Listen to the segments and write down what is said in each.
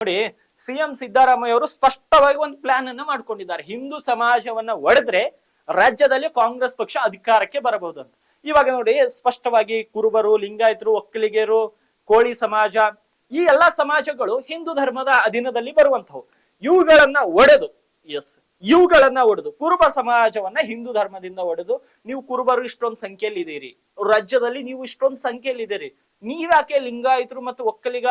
ನೋಡಿ, ಸಿಎಂ ಸಿದ್ದರಾಮಯ್ಯ ಅವರು ಸ್ಪಷ್ಟವಾಗಿ ಒಂದು ಪ್ಲಾನ್ ಅನ್ನ ಮಾಡ್ಕೊಂಡಿದ್ದಾರೆ. ಹಿಂದೂ ಸಮಾಜವನ್ನ ಒಡೆದ್ರೆ ರಾಜ್ಯದಲ್ಲಿ ಕಾಂಗ್ರೆಸ್ ಪಕ್ಷ ಅಧಿಕಾರಕ್ಕೆ ಬರಬಹುದು ಅಂತ. ಇವಾಗ ನೋಡಿ, ಸ್ಪಷ್ಟವಾಗಿ ಕುರುಬರು, ಲಿಂಗಾಯತರು, ಒಕ್ಕಲಿಗರು, ಕೋಳಿ ಸಮಾಜ, ಈ ಎಲ್ಲಾ ಸಮಾಜಗಳು ಹಿಂದೂ ಧರ್ಮದ ಅಧೀನದಲ್ಲಿ ಬರುವಂತವು. ಇವುಗಳನ್ನ ಒಡೆದು ಕುರುಬ ಸಮಾಜವನ್ನ ಹಿಂದೂ ಧರ್ಮದಿಂದ ಒಡೆದು, ನೀವು ಕುರುಬರು ಇಷ್ಟೊಂದು ಸಂಖ್ಯೆಯಲ್ಲಿ ಇದೀರಿ, ರಾಜ್ಯದಲ್ಲಿ ನೀವು ಇಷ್ಟೊಂದು ಸಂಖ್ಯೆಯಲ್ಲಿ ಇದೀರಿ, ನೀವ್ಯಾಕೆ ಲಿಂಗಾಯತರು ಮತ್ತು ಒಕ್ಕಲಿಗ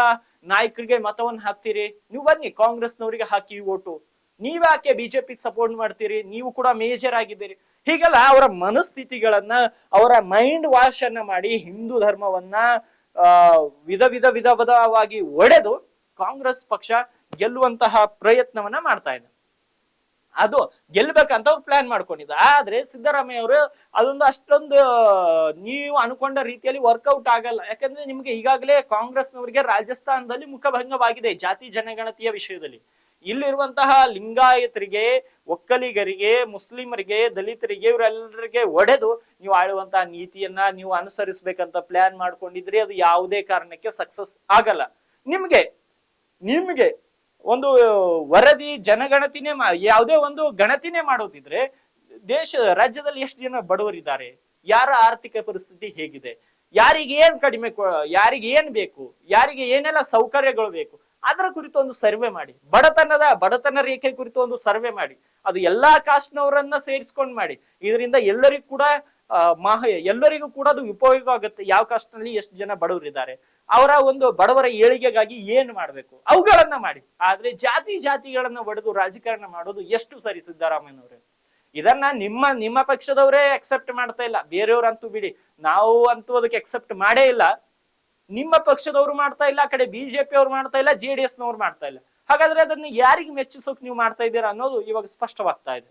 ನಾಯಕರಿಗೆ ಮತವನ್ನ ಹಾಕ್ತೀರಿ? ನೀವು ಬನ್ನಿ ಕಾಂಗ್ರೆಸ್ನವರಿಗೆ ಹಾಕಿ ಓಟು. ನೀವ್ಯಾಕೆ ಬಿಜೆಪಿ ಸಪೋರ್ಟ್ ಮಾಡ್ತೀರಿ? ನೀವು ಕೂಡ ಮೇಜರ್ ಆಗಿದ್ದೀರಿ. ಹೀಗೆಲ್ಲ ಅವರ ಮನಸ್ಥಿತಿಗಳನ್ನ, ಅವರ ಮೈಂಡ್ ವಾಶ್ ಅನ್ನ ಮಾಡಿ ಹಿಂದೂ ಧರ್ಮವನ್ನ ವಿಧವಾಗಿ ಒಡೆದು ಕಾಂಗ್ರೆಸ್ ಪಕ್ಷ ಗೆಲ್ಲುವಂತಹ ಪ್ರಯತ್ನವನ್ನ ಮಾಡ್ತಾ ಇದೆ. ಅದು ಗೆಲ್ಬೇಕಂತ ಅವ್ರು ಪ್ಲಾನ್ ಮಾಡ್ಕೊಂಡಿದ್ದ. ಆದ್ರೆ ಸಿದ್ದರಾಮಯ್ಯ ಅವರು ಅದೊಂದು ಅಷ್ಟೊಂದು ನೀವು ಅನ್ಕೊಂಡ ರೀತಿಯಲ್ಲಿ ವರ್ಕೌಟ್ ಆಗಲ್ಲ. ಯಾಕಂದ್ರೆ ನಿಮ್ಗೆ ಈಗಾಗಲೇ ಕಾಂಗ್ರೆಸ್ನವರಿಗೆ ರಾಜಸ್ಥಾನದಲ್ಲಿ ಮುಖಭಂಗವಾಗಿದೆ ಜಾತಿ ಜನಗಣತಿಯ ವಿಷಯದಲ್ಲಿ. ಇಲ್ಲಿರುವಂತಹ ಲಿಂಗಾಯತರಿಗೆ, ಒಕ್ಕಲಿಗರಿಗೆ, ಮುಸ್ಲಿಮರಿಗೆ, ದಲಿತರಿಗೆ, ಇವರೆಲ್ಲರಿಗೆ ಒಡೆದು ನೀವು ಆಳುವಂತಹ ನೀತಿಯನ್ನ ನೀವು ಅನುಸರಿಸಬೇಕಂತ ಪ್ಲಾನ್ ಮಾಡ್ಕೊಂಡಿದ್ರಿ. ಅದು ಯಾವುದೇ ಕಾರಣಕ್ಕೆ ಸಕ್ಸಸ್ ಆಗಲ್ಲ. ನಿಮ್ಗೆ ಒಂದು ವರದಿ ಜನಗಣತಿನೇ ಯಾವುದೇ ಒಂದು ಗಣತಿನೇ ಮಾಡೋದಿದ್ರೆ ರಾಜ್ಯದಲ್ಲಿ ಎಷ್ಟು ಜನ ಬಡವರಿದ್ದಾರೆ, ಯಾರ ಆರ್ಥಿಕ ಪರಿಸ್ಥಿತಿ ಹೇಗಿದೆ, ಯಾರಿಗೆ ಏನ್ ಕಡಿಮೆ, ಯಾರಿಗೆ ಏನ್ ಬೇಕು, ಯಾರಿಗೆ ಏನೆಲ್ಲ ಸೌಕರ್ಯಗಳು ಬೇಕು, ಅದರ ಕುರಿತು ಒಂದು ಸರ್ವೆ ಮಾಡಿ. ಬಡತನ ರೇಖೆ ಕುರಿತು ಒಂದು ಸರ್ವೆ ಮಾಡಿ. ಅದು ಎಲ್ಲಾ ಕಾಸ್ಟ್ನವರನ್ನ ಸೇರಿಸ್ಕೊಂಡು ಮಾಡಿ. ಇದರಿಂದ ಎಲ್ಲರಿಗೂ ಕೂಡ ಅದು ಉಪಯೋಗ ಆಗುತ್ತೆ. ಯಾವ ಕಾಸ್ಟ್ ನಲ್ಲಿ ಎಷ್ಟು ಜನ ಬಡವರಿದ್ದಾರೆ, ಅವರ ಒಂದು ಬಡವರ ಏಳಿಗೆಗಾಗಿ ಏನ್ ಮಾಡ್ಬೇಕು, ಅವುಗಳನ್ನ ಮಾಡಿ. ಆದ್ರೆ ಜಾತಿಗಳನ್ನ ಒಡೆದು ರಾಜಕಾರಣ ಮಾಡೋದು ಎಷ್ಟು ಸರಿ ಸಿದ್ದರಾಮಯ್ಯನವ್ರೆ? ಇದನ್ನ ನಿಮ್ಮ ಪಕ್ಷದವರೇ ಅಕ್ಸೆಪ್ಟ್ ಮಾಡ್ತಾ ಇಲ್ಲ. ಬೇರೆಯವ್ರಂತೂ ಬಿಡಿ, ನಾವು ಅಂತೂ ಅದಕ್ಕೆ ಅಕ್ಸೆಪ್ಟ್ ಮಾಡೇ ಇಲ್ಲ. ನಿಮ್ಮ ಪಕ್ಷದವ್ರು ಮಾಡ್ತಾ ಇಲ್ಲ, ಆ ಕಡೆ ಬಿಜೆಪಿ ಅವ್ರು ಮಾಡ್ತಾ ಇಲ್ಲ, JDS ನವ್ರು ಮಾಡ್ತಾ ಇಲ್ಲ. ಹಾಗಾದ್ರೆ ಅದನ್ನ ಯಾರಿಗೆ ಮೆಚ್ಚಿಸೋಕ್ ನೀವು ಮಾಡ್ತಾ ಇದ್ದೀರಾ ಅನ್ನೋದು ಇವಾಗ ಸ್ಪಷ್ಟವಾಗ್ತಾ ಇದೆ.